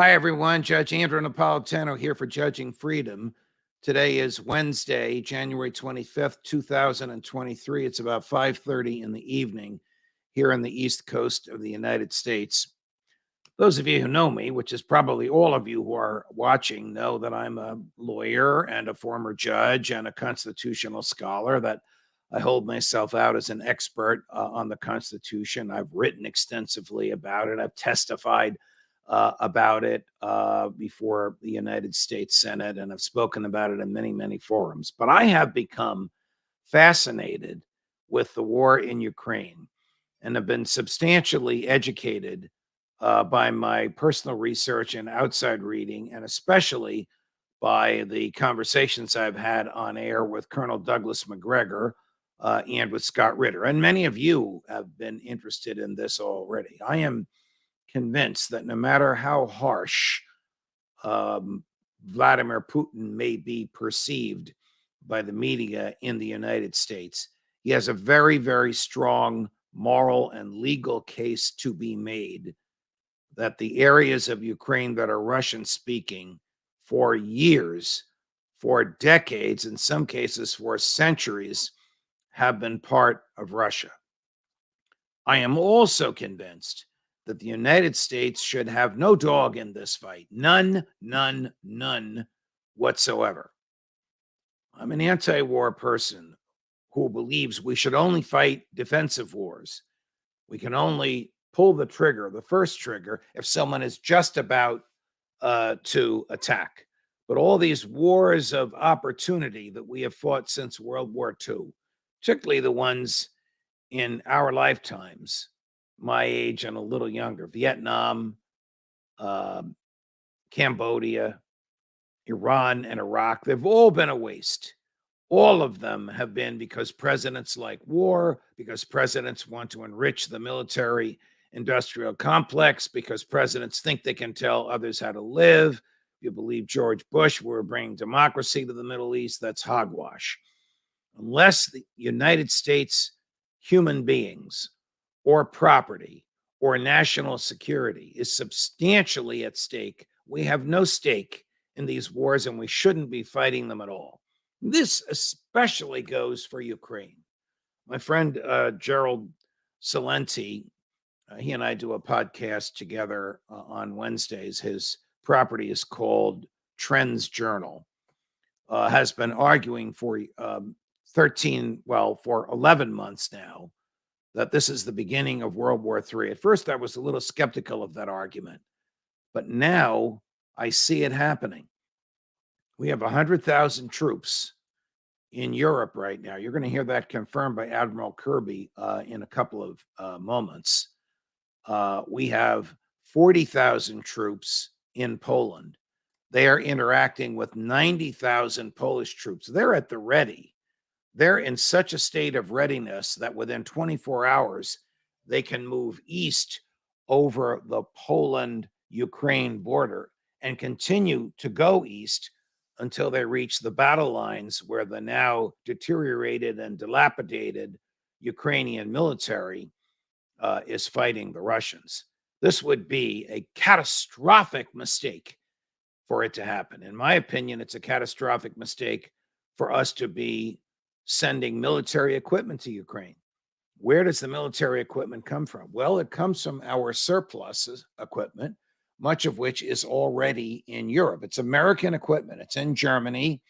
Hi, everyone. Judge Andrew Napolitano here for Judging Freedom. Today is Wednesday, January 25th, 2023. It's about 5:30 in the evening here on the East Coast of the United States. Those of you who know me, which is probably all of you who are watching, know that I'm a lawyer and a former judge and a constitutional scholar, that I hold myself out as an expert on the Constitution. I've written extensively about it. I've testified about it before the United States Senate, and I've spoken about it in many, many forums. But I have become fascinated with the war in Ukraine and have been substantially educated by my personal research and outside reading, and especially by the conversations I've had on air with Colonel Douglas McGregor and with Scott Ritter. And many of you have been interested in this already. I am convinced that no matter how harsh Vladimir Putin may be perceived by the media in the United States, he has a very, very strong moral and legal case to be made that the areas of Ukraine that are Russian speaking for years, for decades, in some cases for centuries, have been part of Russia. I am also convinced that the United States should have no dog in this fight. None whatsoever. I'm an anti-war person who believes we should only fight defensive wars. We can only pull the trigger, the first trigger, if someone is just about to attack. But all these wars of opportunity that we have fought since World War II, particularly the ones in our lifetimes, my age and a little younger, Vietnam, Cambodia, Iran, and Iraq, they've all been a waste. All of them have been because presidents like war, because presidents want to enrich the military industrial complex, because presidents think they can tell others how to live. If you believe George Bush, we're bringing democracy to the Middle East, that's hogwash. Unless the United States human beings or property or national security is substantially at stake, we have no stake in these wars, and we shouldn't be fighting them at all. This especially goes for Ukraine. My friend Gerald Salenti, he and I do a podcast together on Wednesdays. His property is called Trends Journal. Has been arguing for 11 months now that this is the beginning of World War III. At first, I was a little skeptical of that argument, but now I see it happening. We have 100,000 troops in Europe right now. You're going to hear that confirmed by Admiral Kirby in a couple of moments. We have 40,000 troops in Poland. They are interacting with 90,000 Polish troops. They're at the ready. They're in such a state of readiness that within 24 hours, they can move east over the Poland-Ukraine border and continue to go east until they reach the battle lines where the now deteriorated and dilapidated Ukrainian military is fighting the Russians. This would be a catastrophic mistake for it to happen. In my opinion, it's a catastrophic mistake for us to be sending military equipment to Ukraine. Where does the military equipment come from? Well, it comes from our surplus equipment, much of which is already in Europe. It's American equipment. It's in Germany,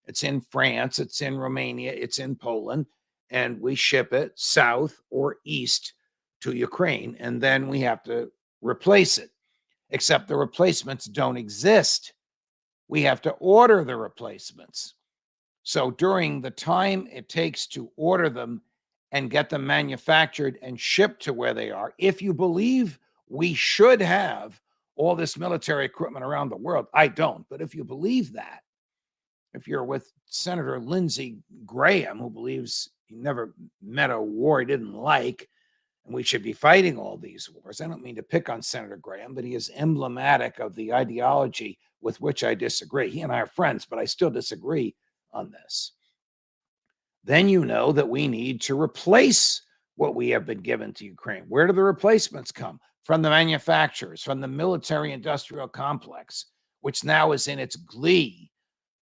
it's in France, it's in Romania, it's in Poland, and we ship it south or east to Ukraine, and then we have to replace it, except the replacements don't exist. We have to order the replacements. So during the time it takes to order them and get them manufactured and shipped to where they are, if you believe we should have all this military equipment around the world, I don't. But if you believe that, if you're with Senator Lindsey Graham, who believes he never met a war he didn't like, and we should be fighting all these wars. I don't mean to pick on Senator Graham, but he is emblematic of the ideology with which I disagree. He and I are friends, but I still disagree on this. Then you know that we need to replace what we have been given to Ukraine. Where do the replacements come? from the manufacturers, from the military-industrial complex, which now is in its glee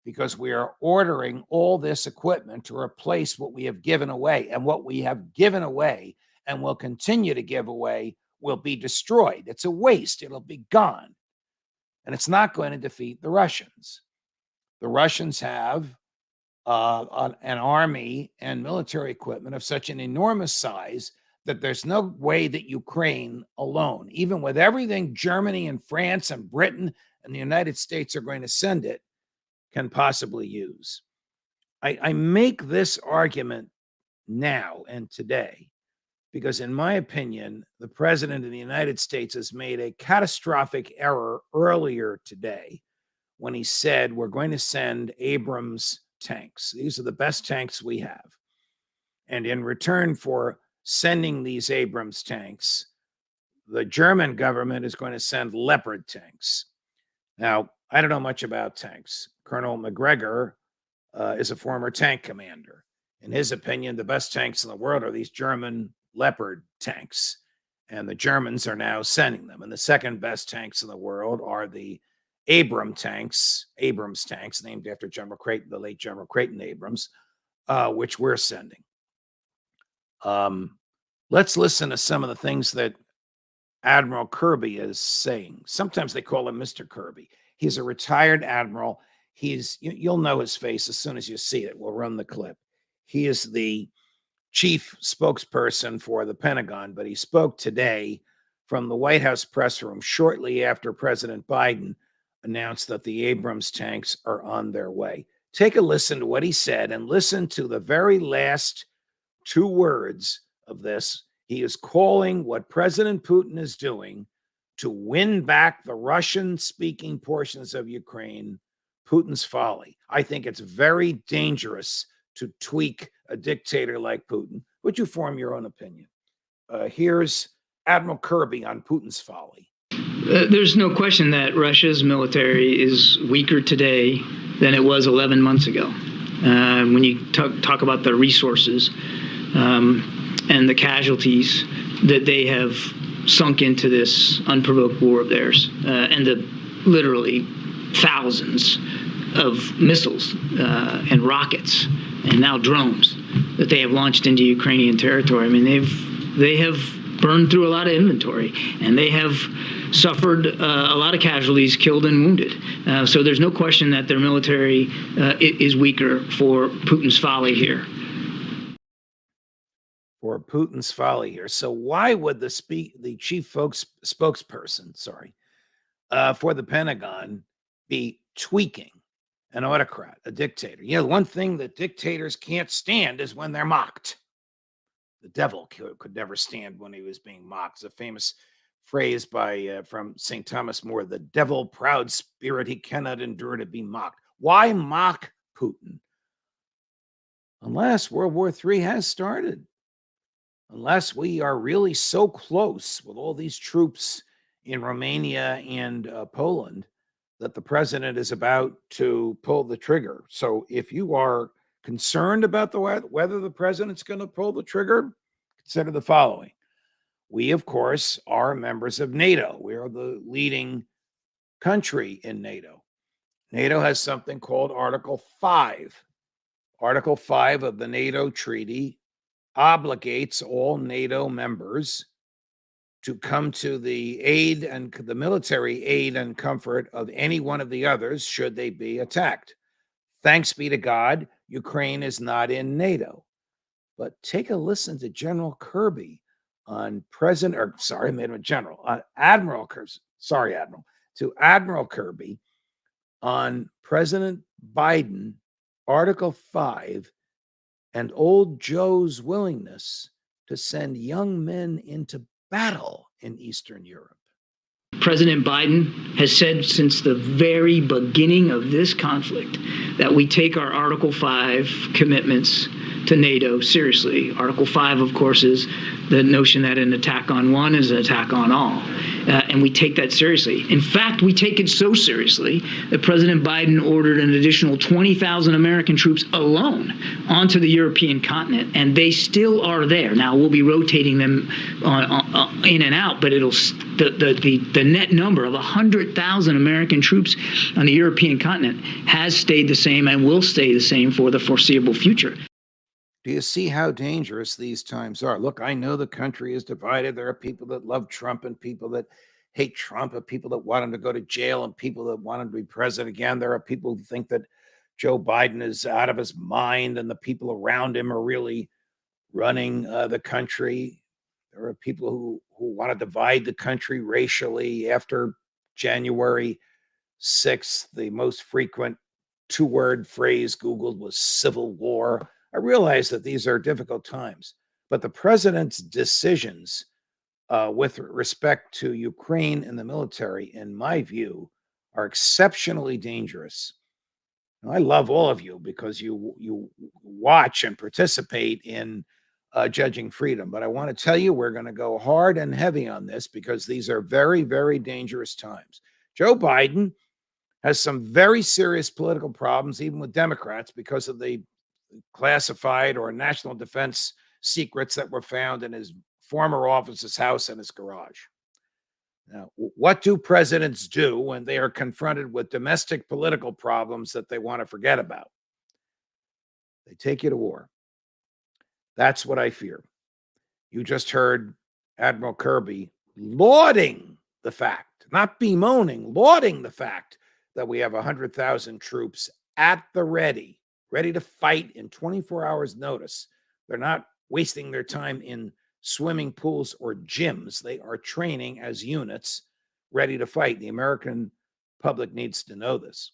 because we are ordering all this equipment to replace what we have given away. And what we have given away and will continue to give away will be destroyed. It's a waste. It'll be gone. And it's not going to defeat the Russians. The Russians have an army and military equipment of such an enormous size that there's no way that Ukraine alone, even with everything Germany and France and Britain and the United States are going to send it, can possibly use. I make this argument now and today because, in my opinion, the president of the United States has made a catastrophic error earlier today when he said we're going to send Abrams tanks. These are the best tanks we have. And in return for sending these Abrams tanks, the German government is going to send Leopard tanks. Now, I don't know much about tanks. Colonel McGregor is a former tank commander. In his opinion, the best tanks in the world are these German Leopard tanks, and the Germans are now sending them. And the second best tanks in the world are the Abrams tanks, named after General Creighton, the late General Creighton Abrams, which we're sending. Let's listen to some of the things that Admiral Kirby is saying. Sometimes they call him Mr. Kirby. He's a retired admiral. You'll know his face as soon as you see it. We'll run the clip. He is the chief spokesperson for the Pentagon, but he spoke today from the White House press room shortly after President Biden announced that the Abrams tanks are on their way. Take a listen to what he said and listen to the very last two words of this. He is calling what President Putin is doing to win back the Russian-speaking portions of Ukraine Putin's folly. I think it's very dangerous to tweak a dictator like Putin. Would you form your own opinion? Here's Admiral Kirby on Putin's folly. There's no question that Russia's military is weaker today than it was 11 months ago. When you talk about the resources and the casualties that they have sunk into this unprovoked war of theirs, and the literally thousands of missiles and rockets and now drones that they have launched into Ukrainian territory. I mean, they have burned through a lot of inventory, and they have suffered a lot of casualties, killed and wounded. So there's no question that their military is weaker for Putin's folly here. For Putin's folly here. So why would the chief spokesperson, for the Pentagon be tweaking an autocrat, a dictator? You know, one thing that dictators can't stand is when they're mocked. The devil could never stand when he was being mocked. It's a famous phrase from St. Thomas More, the devil, proud spirit, he cannot endure to be mocked. Why mock Putin? Unless World War III has started. Unless we are really so close with all these troops in Romania and Poland that the president is about to pull the trigger. So if you are concerned about whether the president's going to pull the trigger, consider the following. We, of course, are members of NATO. We are the leading country in NATO. NATO has something called Article 5. Article 5 of the NATO treaty obligates all NATO members to come to the aid and the military aid and comfort of any one of the others should they be attacked. Thanks be to God, Ukraine is not in NATO. But take a listen to General Kirby on Admiral Kirby on President Biden, Article 5, and old Joe's willingness to send young men into battle in Eastern Europe. President Biden has said since the very beginning of this conflict that we take our Article 5 commitments to NATO seriously. Article 5, of course, is the notion that an attack on one is an attack on all. And we take that seriously. In fact, we take it so seriously that President Biden ordered an additional 20,000 American troops alone onto the European continent, and they still are there. Now, we'll be rotating them in and out, but the net number of 100,000 American troops on the European continent has stayed the same and will stay the same for the foreseeable future. Do you see how dangerous these times are? Look, I know the country is divided. There are people that love Trump and people that hate Trump, and people that want him to go to jail and people that want him to be president again. There are people who think that Joe Biden is out of his mind and the people around him are really running the country. There are people who want to divide the country racially. After January 6th, the most frequent two-word phrase Googled was civil war. I realize that these are difficult times, but the president's decisions with respect to Ukraine and the military, in my view, are exceptionally dangerous. Now, I love all of you because you watch and participate in Judging Freedom, but I want to tell you we're going to go hard and heavy on this because these are very, very dangerous times. Joe Biden has some very serious political problems, even with Democrats, because of the classified or national defense secrets that were found in his former office's house and his garage. Now, what do presidents do when they are confronted with domestic political problems that they want to forget about? They take you to war. That's what I fear. You just heard Admiral Kirby lauding the fact, not bemoaning, lauding the fact that we have 100,000 troops at the ready to fight in 24 hours notice. They're not wasting their time in swimming pools or gyms. They are training as units ready to fight. The American public needs to know this.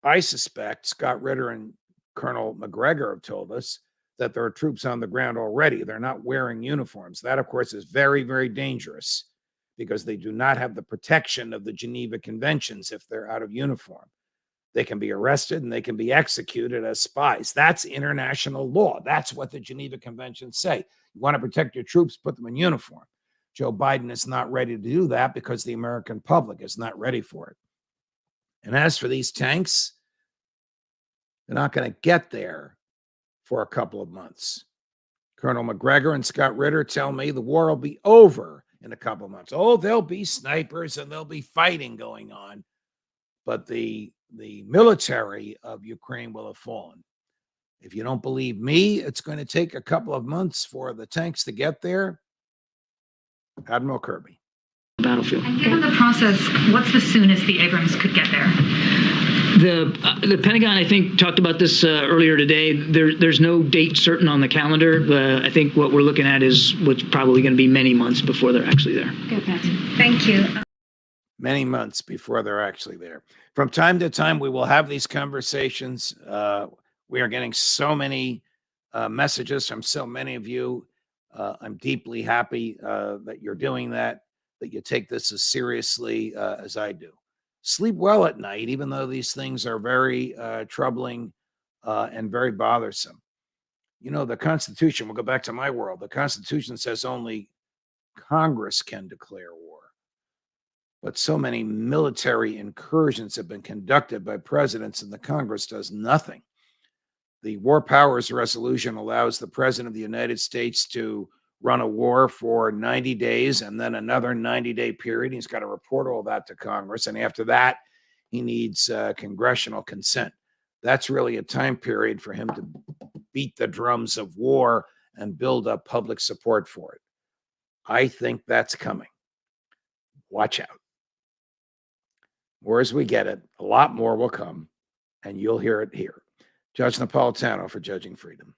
I suspect Scott Ritter and Colonel McGregor have told us that there are troops on the ground already. They're not wearing uniforms. That, of course, is very, very dangerous because they do not have the protection of the Geneva Conventions if they're out of uniform. They can be arrested and they can be executed as spies. That's international law. That's what the Geneva Conventions say. You want to protect your troops, put them in uniform. Joe Biden is not ready to do that because the American public is not ready for it. And as for these tanks, they're not going to get there for a couple of months. Colonel McGregor and Scott Ritter tell me the war will be over in a couple of months. Oh, there'll be snipers and there'll be fighting going on, but the military of Ukraine will have fallen. If you don't believe me, it's going to take a couple of months for the tanks to get there. Admiral Kirby. Battlefield. And given the process, what's the soonest the Abrams could get there? The Pentagon, I think, talked about this earlier today. There's no date certain on the calendar. I think what we're looking at is what's probably going to be many months before they're actually there. Good, Patsy. Thank you. Many months before they're actually there. From time to time, we will have these conversations. We are getting so many messages from so many of you. I'm deeply happy that you're doing that you take this as seriously as I do. Sleep well at night, even though these things are very troubling and very bothersome. You know, the Constitution, we'll go back to my world. The Constitution says only Congress can declare war. But so many military incursions have been conducted by presidents, and the Congress does nothing. The War Powers Resolution allows the President of the United States to run a war for 90 days and then another 90-day period. He's got to report all that to Congress. And after that, he needs congressional consent. That's really a time period for him to beat the drums of war and build up public support for it. I think that's coming. Watch out. More as we get it, a lot more will come, and you'll hear it here. Judge Napolitano for Judging Freedom.